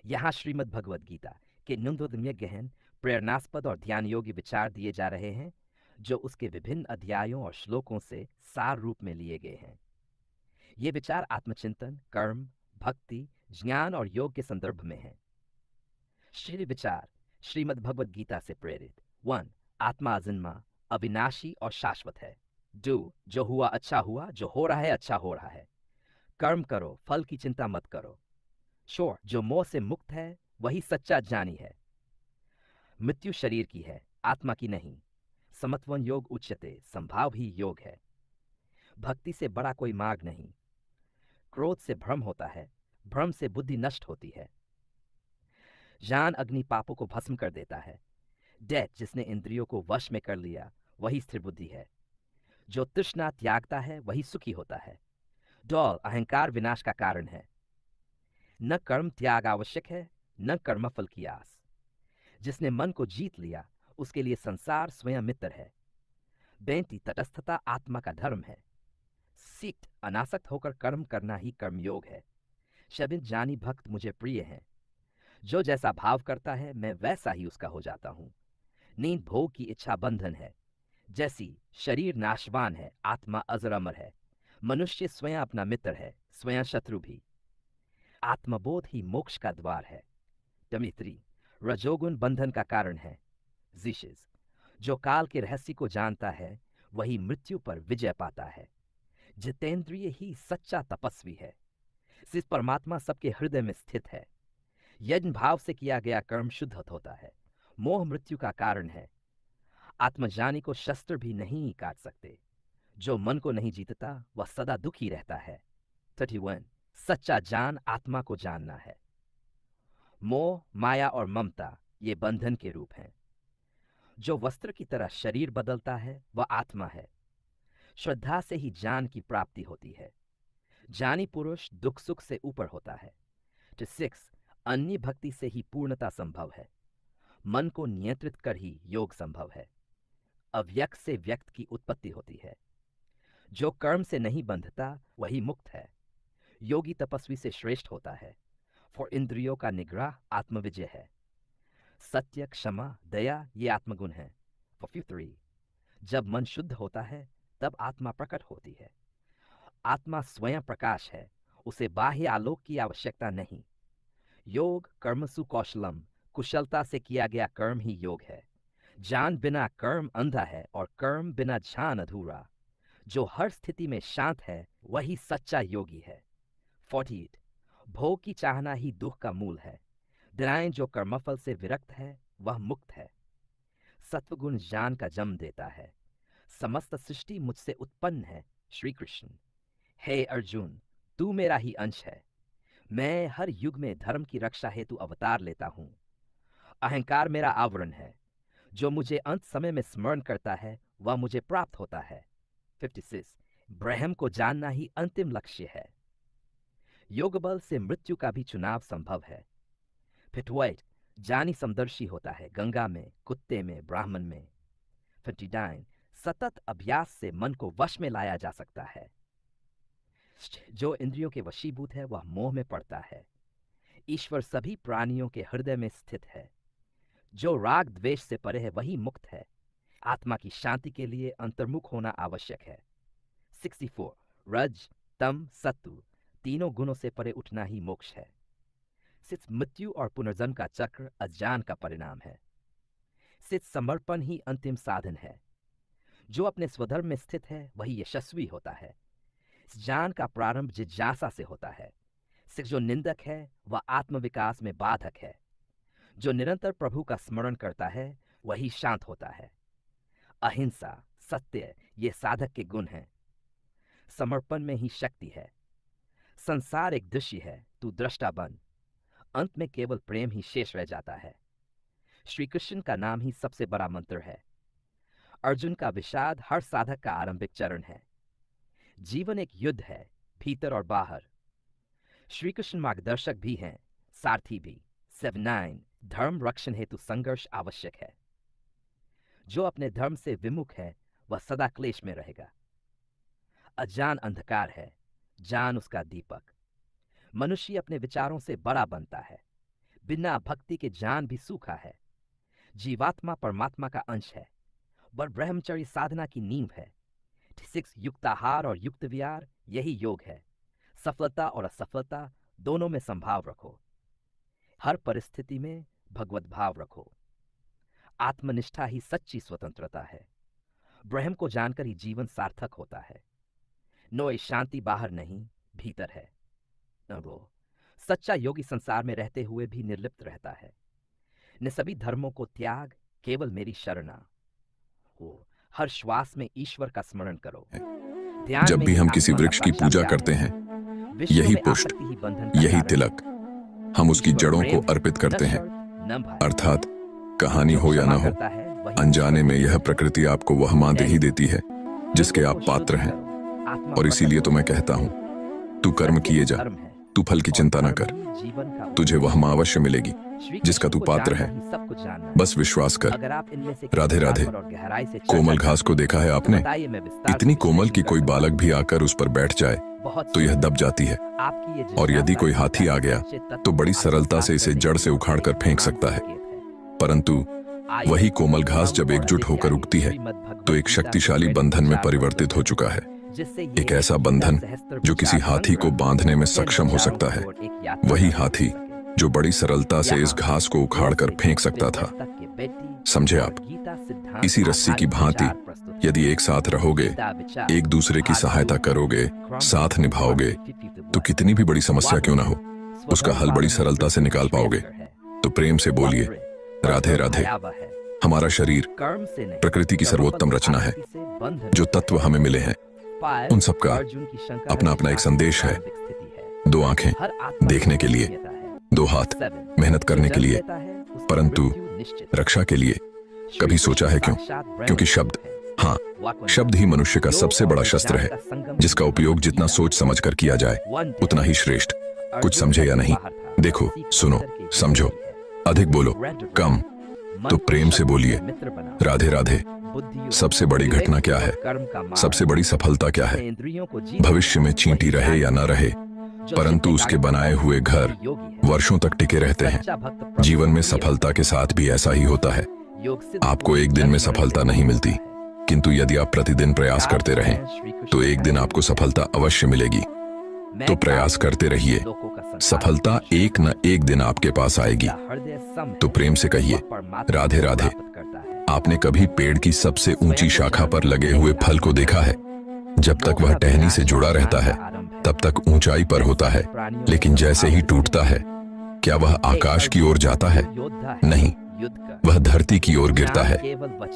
यहाँ श्रीमद् भगवद गीता के न्यूनतम गहन प्रेरणास्पद और ध्यान योग्य विचार दिए जा रहे हैं, जो उसके विभिन्न अध्यायों और श्लोकों से सार रूप में लिए गए हैं। ये विचार आत्मचिंतन, कर्म, भक्ति, ज्ञान और योग के संदर्भ में हैं। श्री विचार श्रीमद् भगवद गीता से प्रेरित। 1. आत्मा अजन्मा, अविनाशी और शाश्वत है। 2. जो हुआ अच्छा हुआ, जो हो रहा है अच्छा हो रहा है। कर्म करो, फल की चिंता मत करो। श्योर, जो मोह से मुक्त है वही सच्चा ज्ञानी है। मृत्यु शरीर की है, आत्मा की नहीं। समत्वन योग उच्यते, संभाव ही योग है। भक्ति से बड़ा कोई मार्ग नहीं। क्रोध से भ्रम होता है, भ्रम से बुद्धि नष्ट होती है। ज्ञान अग्नि पापों को भस्म कर देता है। डेथ, जिसने इंद्रियों को वश में कर लिया वही स्थिर बुद्धि है। जो तृष्णा त्यागता है वही सुखी होता है। डॉल, अहंकार विनाश का कारण है। न कर्म त्याग आवश्यक है, न कर्मफल की आस। जिसने मन को जीत लिया उसके लिए संसार स्वयं मित्र है। 32. तटस्थता आत्मा का धर्म है। सीट, अनासक्त होकर कर्म करना ही कर्मयोग है। शबिन, जानी भक्त मुझे प्रिय हैं। जो जैसा भाव करता है मैं वैसा ही उसका हो जाता हूँ। नींद, भोग की इच्छा बंधन है। जैसी शरीर नाशवान है, आत्मा अजर अमर है। मनुष्य स्वयं अपना मित्र है, स्वयं शत्रु भी। आत्मबोध ही मोक्ष का द्वार है। 23. रजोगुण बंधन का कारण है। जिशिस, जो काल के रहस्य को जानता है वही मृत्यु पर विजय पाता है। जितेंद्रिय ही सच्चा तपस्वी है। जिस परमात्मा सबके हृदय में स्थित है। यज्ञ भाव से किया गया कर्म शुद्ध होता है। मोह मृत्यु का कारण है। आत्मजानी को शस्त्र भी नहीं काट सकते। जो मन को नहीं जीतता वह सदा दुखी रहता है। 31. सच्चा जान आत्मा को जानना है। मोह, माया और ममता ये बंधन के रूप हैं। जो वस्त्र की तरह शरीर बदलता है वह आत्मा है। श्रद्धा से ही ज्ञान की प्राप्ति होती है। ज्ञानी पुरुष दुख सुख से ऊपर होता है। 6. अन्य भक्ति से ही पूर्णता संभव है। मन को नियंत्रित कर ही योग संभव है। अव्यक्त से व्यक्त की उत्पत्ति होती है। जो कर्म से नहीं बंधता वही मुक्त है। योगी तपस्वी से श्रेष्ठ होता है। फॉर इंद्रियों का निग्रह आत्मविजय है। सत्य, क्षमा, दया ये आत्मगुण है। 43. जब मन शुद्ध होता है तब आत्मा प्रकट होती है। आत्मा स्वयं प्रकाश है, उसे बाह्य आलोक की आवश्यकता नहीं। योग कर्मसु कौशलम, कुशलता से किया गया कर्म ही योग है। ज्ञान बिना कर्म अंधा है और कर्म बिना ज्ञान अधूरा। जो हर स्थिति में शांत है वही सच्चा योगी है। 48. भोग की चाहना ही दुख का मूल है। दिनाएं जो कर्मफल से विरक्त है वह मुक्त है। सत्वगुण ज्ञान का जन्म देता है। समस्त सृष्टि मुझसे उत्पन्न है। श्री कृष्ण, हे अर्जुन, तू मेरा ही अंश है। मैं हर युग में धर्म की रक्षा हेतु अवतार लेता हूँ। अहंकार मेरा आवरण है। जो मुझे अंत समय में स्मरण करता है वह मुझे प्राप्त होता है। 56. ब्रह्म को जानना ही अंतिम लक्ष्य है। योग बल से मृत्यु का भी चुनाव संभव है। 58. जानी समदर्शी होता है गंगा में, कुत्ते में, ब्राह्मण में। 59. सतत अभ्यास से मन को वश में लाया जा सकता है। जो इंद्रियों के वशीभूत है वह मोह में पड़ता है। ईश्वर सभी प्राणियों के हृदय में स्थित है। जो राग द्वेष से परे है वही मुक्त है। आत्मा की शांति के लिए अंतर्मुख होना आवश्यक है। 64. रज, तम, सत्व तीनों गुणों से परे उठना ही मोक्ष है। सिर्फ मृत्यु और पुनर्जन्म का चक्र अज्ञान का परिणाम है। सिर्फ समर्पण ही अंतिम साधन है। जो अपने स्वधर्म में स्थित है वही यशस्वी होता है। ज्ञान का प्रारंभ जिज्ञासा से होता है। सिर्फ जो निंदक है वह आत्मविकास में बाधक है। जो निरंतर प्रभु का स्मरण करता है वही शांत होता है। अहिंसा, सत्य ये साधक के गुण हैं। समर्पण में ही शक्ति है। संसार एक दृश्य है, तू दृष्टा बन। अंत में केवल प्रेम ही शेष रह जाता है। श्री कृष्ण का नाम ही सबसे बड़ा मंत्र है। अर्जुन का विषाद हर साधक का आरंभिक चरण है। जीवन एक युद्ध है, भीतर और बाहर। श्री कृष्ण मार्गदर्शक भी हैं, सारथी भी। 79. धर्म रक्षण हेतु संघर्ष आवश्यक है। जो अपने धर्म से विमुख है वह सदा क्लेश में रहेगा। अज्ञान अंधकार है, ज्ञान उसका दीपक। मनुष्य अपने विचारों से बड़ा बनता है। बिना भक्ति के ज्ञान भी सूखा है। जीवात्मा परमात्मा का अंश है, पर ब्रह्मचर्य साधना की नींव है। 6 युक्ताहार और युक्त विहार, यही योग है। सफलता और असफलता दोनों में संभाव रखो। हर परिस्थिति में भगवत भाव रखो। आत्मनिष्ठा ही सच्ची स्वतंत्रता है। ब्रह्म को जानकर ही जीवन सार्थक होता है। नोए शांति बाहर नहीं, भीतर है। नो सच्चा योगी संसार में रहते हुए भी निर्लिप्त रहता है। ने सभी धर्मों को त्याग, केवल मेरी शरणा हो। हर श्वास में ईश्वर का स्मरण करो। जब भी हम किसी वृक्ष की पूजा करते हैं, यही पुष्प, यही तिलक, हम उसकी जड़ों को अर्पित करते हैं। अर्थात कहानी हो या ना हो, अनजाने में यह प्रकृति आपको वह मांद ही देती है जिसके आप पात्र हैं। और इसीलिए तो मैं कहता हूं, तू कर्म किए जा, तू फल की चिंता न कर। तुझे वह मां अवश्य मिलेगी जिसका तू पात्र है। बस विश्वास कर। राधे राधे। कोमल घास को देखा है आपने? इतनी कोमल कि कोई बालक भी आकर उस पर बैठ जाए तो यह दब जाती है। और यदि कोई हाथी आ गया तो बड़ी सरलता से इसे जड़ से उखाड़ कर फेंक सकता है। परंतु वही कोमल घास जब एकजुट होकर उगती है तो एक शक्तिशाली बंधन में परिवर्तित हो चुका है। एक ऐसा बंधन जो किसी हाथी को बांधने में सक्षम हो सकता है। वही हाथी जो बड़ी सरलता से इस घास को उखाड़कर फेंक सकता था। समझे आप? इसी रस्सी की भांति यदि एक साथ रहोगे, एक दूसरे की सहायता करोगे, साथ निभाओगे, तो कितनी भी बड़ी समस्या क्यों ना हो, उसका हल बड़ी सरलता से निकाल पाओगे। तो प्रेम से बोलिए, राधे राधे। हमारा शरीर प्रकृति की सर्वोत्तम रचना है। जो तत्व हमें मिले हैं उन सबका अपना अपना एक संदेश है। 2 आंखें देखने के लिए, 2 हाथ मेहनत करने के लिए, परंतु रक्षा के लिए कभी सोचा है क्यों? क्योंकि शब्द, हाँ, शब्द ही मनुष्य का सबसे बड़ा शस्त्र है, जिसका उपयोग जितना सोच समझ कर किया जाए उतना ही श्रेष्ठ। कुछ समझे या नहीं? देखो, सुनो, समझो। अधिक बोलो, कम। तो प्रेम से बोलिए, राधे राधे। सबसे बड़ी घटना क्या है? सबसे बड़ी सफलता क्या है? भविष्य में चींटी रहे या न रहे, परंतु उसके बनाए हुए घर वर्षों तक टिके रहते हैं। जीवन में सफलता के साथ भी ऐसा ही होता है। आपको एक दिन में सफलता नहीं मिलती, किंतु यदि आप प्रतिदिन प्रयास करते रहें तो एक दिन आपको सफलता अवश्य मिलेगी। तो प्रयास करते रहिए, सफलता एक न एक दिन आपके पास आएगी। तो प्रेम से कहिए, राधे राधे। आपने कभी पेड़ की सबसे ऊंची शाखा पर लगे हुए फल को देखा है? जब तक वह टहनी से जुड़ा रहता है तब तक ऊंचाई पर होता है, लेकिन जैसे ही टूटता है, क्या वह आकाश की ओर जाता है? नहीं, वह धरती की ओर गिरता है।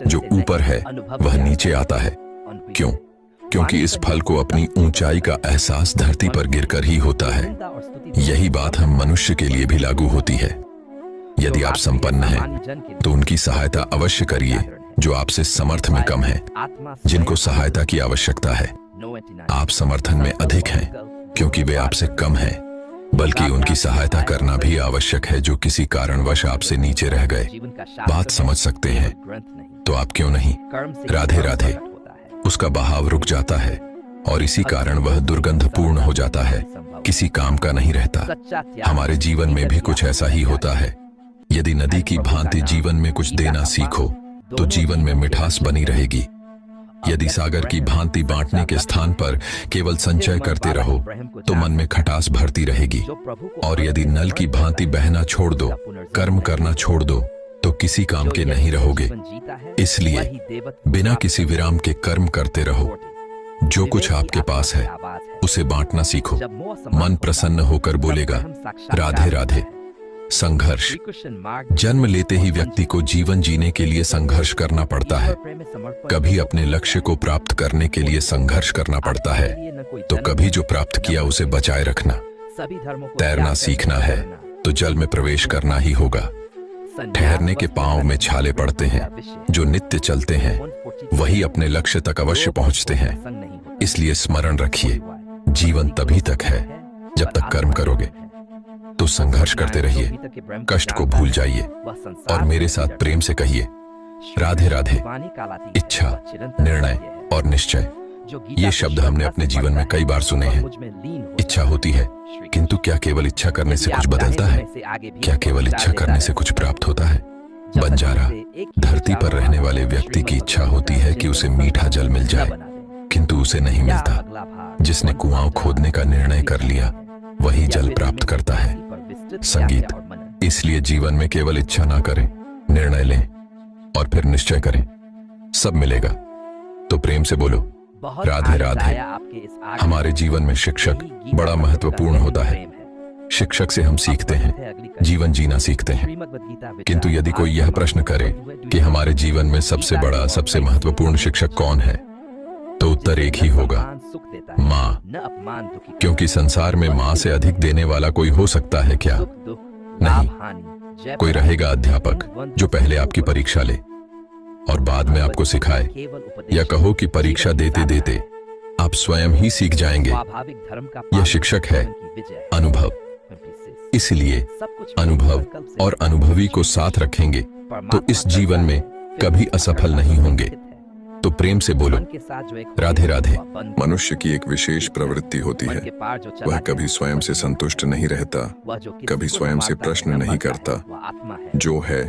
जो ऊपर है वह नीचे आता है। क्यों? क्योंकि इस फल को अपनी ऊंचाई का एहसास धरती पर गिरकर ही होता है। यही बात हम मनुष्य के लिए भी लागू होती है। यदि आप संपन्न हैं तो उनकी सहायता अवश्य करिए जो आपसे समर्थ में कम है, जिनको सहायता की आवश्यकता है। आप समर्थन में अधिक हैं क्योंकि वे आपसे कम हैं, बल्कि उनकी सहायता करना भी आवश्यक है जो किसी कारणवश आपसे नीचे रह गए। बात समझ सकते हैं? तो आप क्यों नहीं? राधे राधे। उसका बहाव रुक जाता है और इसी कारण वह दुर्गंधपूर्ण हो जाता है, किसी काम का नहीं रहता। हमारे जीवन में भी कुछ ऐसा ही होता है। यदि नदी की भांति जीवन में कुछ देना सीखो तो जीवन में मिठास बनी रहेगी। यदि सागर की भांति बांटने के स्थान पर केवल संचय करते रहो तो मन में खटास भरती रहेगी। और यदि नल की भांति बहना छोड़ दो, कर्म करना छोड़ दो, तो किसी काम के नहीं रहोगे। इसलिए बिना किसी विराम के कर्म करते रहो। जो कुछ आपके पास है उसे बांटना सीखो। मन प्रसन्न होकर बोलेगा, राधे राधे। संघर्ष। जन्म लेते ही व्यक्ति को जीवन जीने के लिए संघर्ष करना पड़ता है। कभी अपने लक्ष्य को प्राप्त करने के लिए संघर्ष करना पड़ता है, तो कभी जो प्राप्त किया उसे बचाए रखना। तैरना सीखना है तो जल में प्रवेश करना ही होगा। ठहरने के पांव में छाले पड़ते हैं। जो नित्य चलते हैं वही अपने लक्ष्य तक अवश्य पहुंचते हैं। इसलिए स्मरण रखिए, जीवन तभी तक है जब तक कर्म करोगे। तो संघर्ष करते रहिए, कष्ट को भूल जाइए और मेरे साथ प्रेम से कहिए, राधे राधे। इच्छा, निर्णय और निश्चय ये शब्द हमने अपने जीवन में कई बार सुने हैं। इच्छा होती है, किंतु क्या केवल इच्छा करने से कुछ बदलता है? क्या केवल इच्छा करने से कुछ प्राप्त होता है? बंजारा धरती पर रहने वाले व्यक्ति की इच्छा होती है कि उसे मीठा जल मिल जाए, किंतु उसे नहीं मिलता। जिसने कुआं खोदने का निर्णय कर लिया वही जल प्राप्त करता है। संगीत। इसलिए जीवन में केवल इच्छा ना करें, निर्णय लें और फिर निश्चय करें, सब मिलेगा। तो प्रेम से बोलो राधे राधे। हमारे जीवन में शिक्षक बड़ा महत्वपूर्ण होता है। शिक्षक से हम सीखते हैं, जीवन जीना सीखते हैं। किंतु यदि कोई यह प्रश्न करे कि हमारे जीवन में सबसे बड़ा, सबसे महत्वपूर्ण शिक्षक कौन है, तो उत्तर एक ही होगा, माँ। क्योंकि संसार में माँ से अधिक देने वाला कोई हो सकता है क्या? नहीं। कोई रहेगा अध्यापक जो पहले आपकी परीक्षा ले और बाद में आपको सिखाए, या कहो कि परीक्षा देते देते आप स्वयं ही सीख जाएंगे। यह शिक्षक है अनुभव। इसलिए अनुभव और अनुभवी को साथ रखेंगे तो इस जीवन में कभी असफल नहीं होंगे। तो प्रेम से बोलो राधे राधे। मनुष्य की एक विशेष प्रवृत्ति होती है, वह कभी स्वयं से संतुष्ट नहीं रहता, कभी स्वयं से प्रश्न नहीं करता। जो है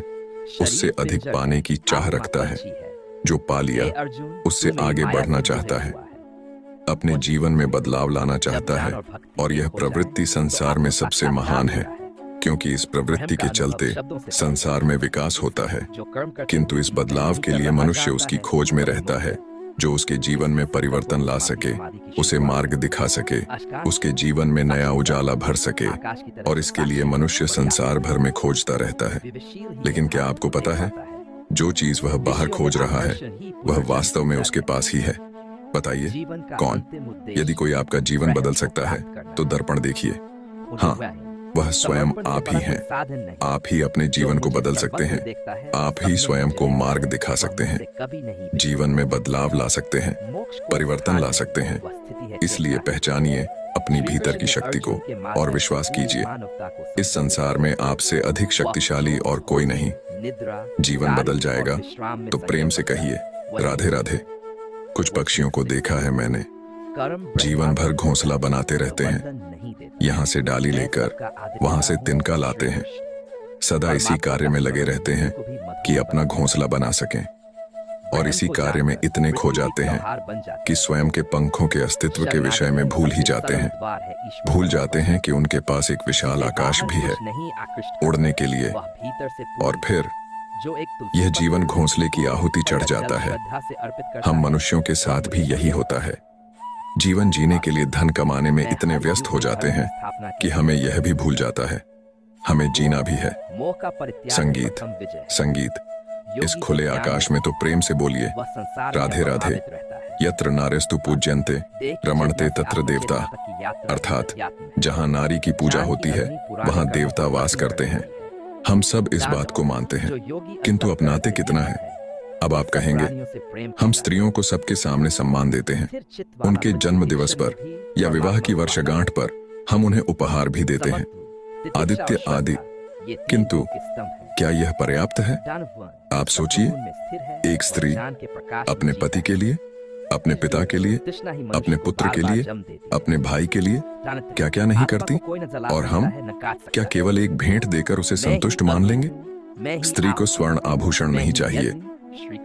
उससे अधिक पाने की चाह रखता है, जो पा लिया उससे आगे बढ़ना चाहता है, अपने जीवन में बदलाव लाना चाहता है। और यह प्रवृत्ति संसार में सबसे महान है, क्योंकि इस प्रवृत्ति के चलते संसार में विकास होता है। किंतु इस बदलाव के लिए मनुष्य उसकी खोज में रहता है, जो उसके जीवन में परिवर्तन ला सके, उसे मार्ग दिखा सके, उसके जीवन में नया उजाला भर सके। और इसके लिए मनुष्य संसार भर में खोजता रहता है। लेकिन क्या आपको पता है, जो चीज वह बाहर खोज रहा है वह वास्तव में उसके पास ही है? बताइए कौन? यदि कोई आपका जीवन बदल सकता है तो दर्पण देखिए। हाँ, वह स्वयं आप ही हैं। आप ही अपने जीवन को बदल सकते हैं। आप ही स्वयं को मार्ग दिखा सकते हैं, जीवन में बदलाव ला सकते हैं, परिवर्तन ला सकते हैं। इसलिए पहचानिए अपनी भीतर की शक्ति को और विश्वास कीजिए, इस संसार में आपसे अधिक शक्तिशाली और कोई नहीं। जीवन बदल जाएगा तो प्रेम से कहिए राधे राधे। कुछ पक्षियों को देखा है मैंने, जीवन भर घोंसला बनाते रहते हैं, यहाँ से डाली लेकर वहां से तिनका लाते हैं, सदा इसी कार्य में लगे रहते हैं कि अपना घोंसला बना सकें। और इसी कार्य में इतने खो जाते हैं कि स्वयं के पंखों के अस्तित्व के विषय में भूल ही जाते हैं। भूल जाते हैं कि उनके पास एक विशाल आकाश भी है उड़ने के लिए। और फिर यह जीवन घोंसले की आहुति चढ़ जाता है। हम मनुष्यों के साथ भी यही होता है। जीवन जीने के लिए धन कमाने में इतने व्यस्त हो जाते हैं कि हमें यह भी भूल जाता है हमें जीना भी है। संगीत। संगीत। इस खुले आकाश में तो प्रेम से बोलिए राधे राधे। यत्र नारेस्तु पूज्यन्ते रमणते तत्र देवता। अर्थात जहां नारी की पूजा होती है वहां देवता वास करते हैं। हम सब इस बात को मानते हैं, किंतु अपनाते कितना है? अब आप कहेंगे हम स्त्रियों को सबके सामने सम्मान देते हैं, उनके जन्म दिवस पर या विवाह की वर्षगांठ पर हम उन्हें उपहार भी देते हैं, आदित्य आदि। किंतु क्या यह पर्याप्त है? आप सोचिए, एक स्त्री अपने पति के लिए, अपने पिता के लिए, अपने पुत्र के लिए, अपने भाई के लिए क्या क्या नहीं करती, और हम क्या केवल एक भेंट देकर उसे संतुष्ट मान लेंगे? स्त्री को स्वर्ण आभूषण नहीं चाहिए,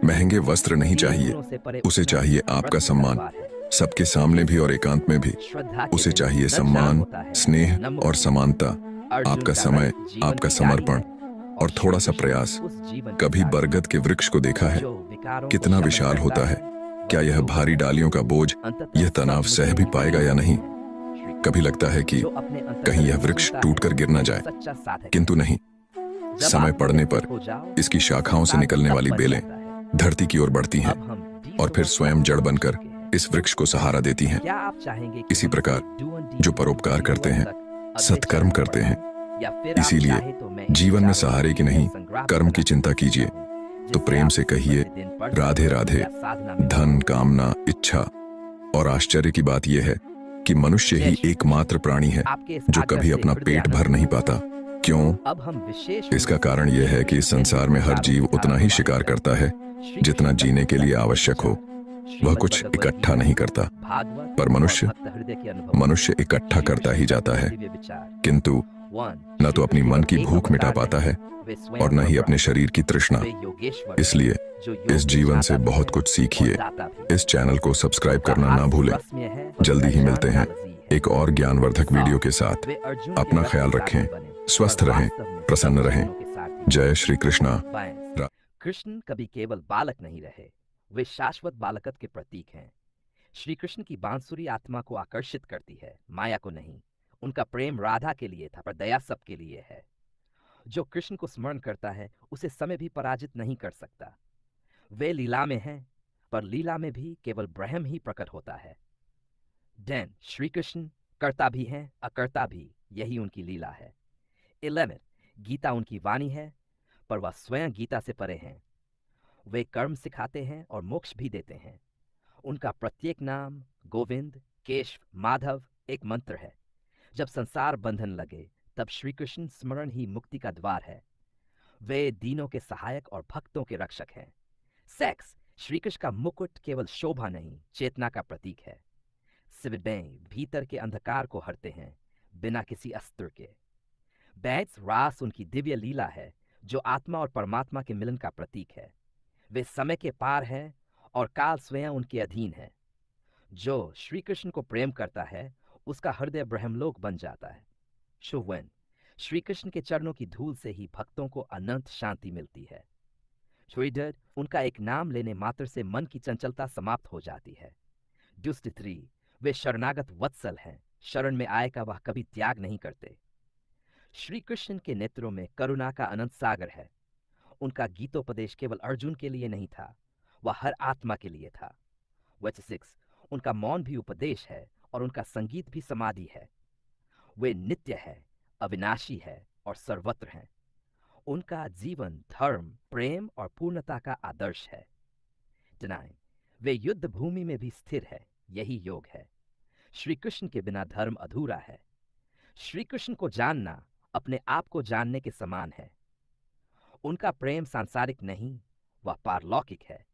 महंगे वस्त्र नहीं चाहिए, उसे चाहिए आपका सम्मान, सबके सामने भी और एकांत में भी। उसे चाहिए सम्मान, स्नेह और समानता, आपका समय, आपका समर्पण और थोड़ा सा प्रयास। कभी बरगद के वृक्ष को देखा है? कितना विशाल होता है। क्या यह भारी डालियों का बोझ यह तनाव सह भी पाएगा या नहीं? कभी लगता है कि कहीं यह वृक्ष टूटकर गिर न जाए, किंतु नहीं। समय पड़ने पर इसकी शाखाओं से निकलने वाली बेलें धरती की ओर बढ़ती हैं और फिर स्वयं जड़ बनकर इस वृक्ष को सहारा देती हैं। इसी प्रकार जो परोपकार करते हैं, सत्कर्म करते हैं, इसीलिए जीवन में सहारे की नहीं कर्म की चिंता कीजिए। तो प्रेम से कहिए राधे राधे। धन, कामना, इच्छा और आश्चर्य की बात यह है कि मनुष्य ही एकमात्र प्राणी है जो कभी अपना पेट भर नहीं पाता। क्यों? इसका कारण यह है कि इस संसार में हर जीव उतना ही शिकार करता है जितना जीने के लिए आवश्यक हो। वह कुछ इकट्ठा नहीं करता, पर मनुष्य इकट्ठा करता ही जाता है, किंतु न तो अपनी मन की भूख मिटा पाता है और न ही अपने शरीर की तृष्णा। इसलिए इस जीवन से बहुत कुछ सीखिए। इस चैनल को सब्सक्राइब करना ना भूलें। जल्दी ही मिलते हैं एक और ज्ञानवर्धक वीडियो के साथ। अपना ख्याल रखें, स्वस्थ रहें, प्रसन्न रहें। जय श्री कृष्णा। कृष्ण कभी केवल बालक नहीं रहे, वे शाश्वत बालकत्व के प्रतीक हैं। श्री कृष्ण की बांसुरी आत्मा को आकर्षित करती है, माया को नहीं। उनका प्रेम राधा के लिए था, पर दया सबके लिए है। जो कृष्ण को स्मरण करता है उसे समय भी पराजित नहीं कर सकता। वे लीला में हैं, पर लीला में भी केवल ब्रह्म ही प्रकट होता है। देन श्री कृष्ण कर्ता भी हैं, अकर्ता भी, यही उनकी लीला है। 11 गीता उनकी वाणी है, पर वह स्वयं गीता से परे हैं। वे कर्म सिखाते हैं और मोक्ष भी देते हैं। उनका प्रत्येक नाम गोविंद, केशव, माधव एक मंत्र है। जब संसार बंधन लगे तब श्री कृष्ण स्मरण ही मुक्ति का द्वार है। वे दीनों के सहायक और भक्तों के रक्षक हैं। सेक्स श्री कृष्ण का मुकुट केवल शोभा नहीं, चेतना का प्रतीक है। सिविडें भीतर के अंधकार को हरते हैं, बिना किसी अस्त्र के। बैट्स रास उनकी दिव्य लीला है, जो आत्मा और परमात्मा के मिलन का प्रतीक है। वे समय के पार हैं और काल स्वयं उनके अधीन है। जो श्री कृष्ण को प्रेम करता है उसका हृदय ब्रह्मलोक बन जाता है। शुभवन श्री कृष्ण के चरणों की धूल से ही भक्तों को अनंत शांति मिलती है। श्रीधर उनका एक नाम लेने मात्र से मन की चंचलता समाप्त हो जाती है। दुष्ट 3 वे शरणागत वत्सल हैं, शरण में आए का वह कभी त्याग नहीं करते। श्री कृष्ण के नेत्रों में करुणा का अनंत सागर है। उनका गीतोपदेश केवल अर्जुन के लिए नहीं था, वह हर आत्मा के लिए था। 6 उनका मौन भी उपदेश है और उनका संगीत भी समाधि है। वे नित्य है, अविनाशी है और सर्वत्र हैं। उनका जीवन धर्म, प्रेम और पूर्णता का आदर्श है। 9 वे युद्ध भूमि में भी स्थिर है, यही योग है। श्री कृष्ण के बिना धर्म अधूरा है। श्री कृष्ण को जानना अपने आप को जानने के समान है। उनका प्रेम सांसारिक नहीं, वह पारलौकिक है।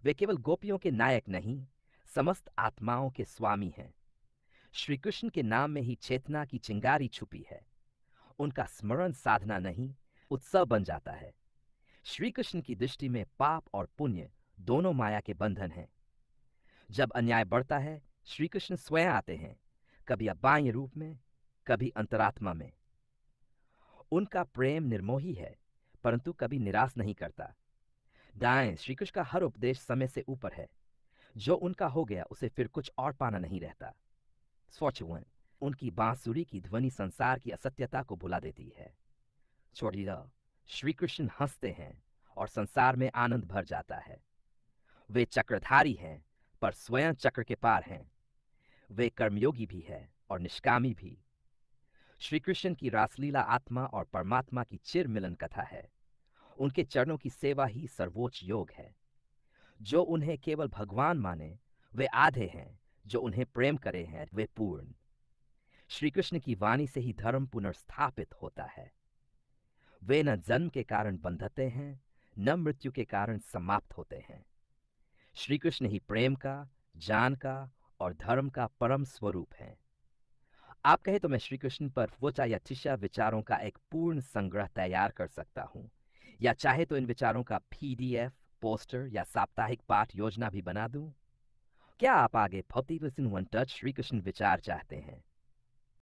वे केवल गोपियों के नायक नहीं, समस्त आत्माओं के स्वामी हैं। श्री कृष्ण के नाम में ही चेतना की चिंगारी छुपी है। उनका स्मरण साधना नहीं, उत्सव बन जाता है। श्री कृष्ण की दृष्टि में पाप और पुण्य दोनों माया के बंधन हैं। जब अन्याय बढ़ता है श्री कृष्ण स्वयं आते हैं, कभी बाह्य रूप में, कभी अंतरात्मा में। उनका प्रेम निर्मोही है, परंतु कभी निराश नहीं करता। दाएं श्री कृष्ण का हर उपदेश समय से ऊपर है। जो उनका हो गया उसे फिर कुछ और पाना नहीं रहता। 41 उनकी बांसुरी की ध्वनि संसार की असत्यता को भुला देती है। 42 श्री कृष्ण हंसते हैं और संसार में आनंद भर जाता है। वे चक्रधारी हैं, पर स्वयं चक्र के पार हैं। वे कर्मयोगी भी है और निष्कामी भी। श्री कृष्ण की रासलीला आत्मा और परमात्मा की चिर मिलन कथा है। उनके चरणों की सेवा ही सर्वोच्च योग है। जो उन्हें केवल भगवान माने वे आधे हैं, जो उन्हें प्रेम करे हैं वे पूर्ण। श्री कृष्ण की वाणी से ही धर्म पुनर्स्थापित होता है। वे न जन्म के कारण बंधते हैं, न मृत्यु के कारण समाप्त होते हैं। श्री कृष्ण ही प्रेम का, ज्ञान का और धर्म का परम स्वरूप है। आप कहे तो मैं श्री कृष्ण पर वोचा या थिशा विचारों का एक पूर्ण संग्रह तैयार कर सकता हूं, या चाहे तो इन विचारों का PDF, पोस्टर या साप्ताहिक पाठ योजना भी बना दूं। क्या आप आगे 40% वन टच श्री कृष्ण विचार चाहते हैं?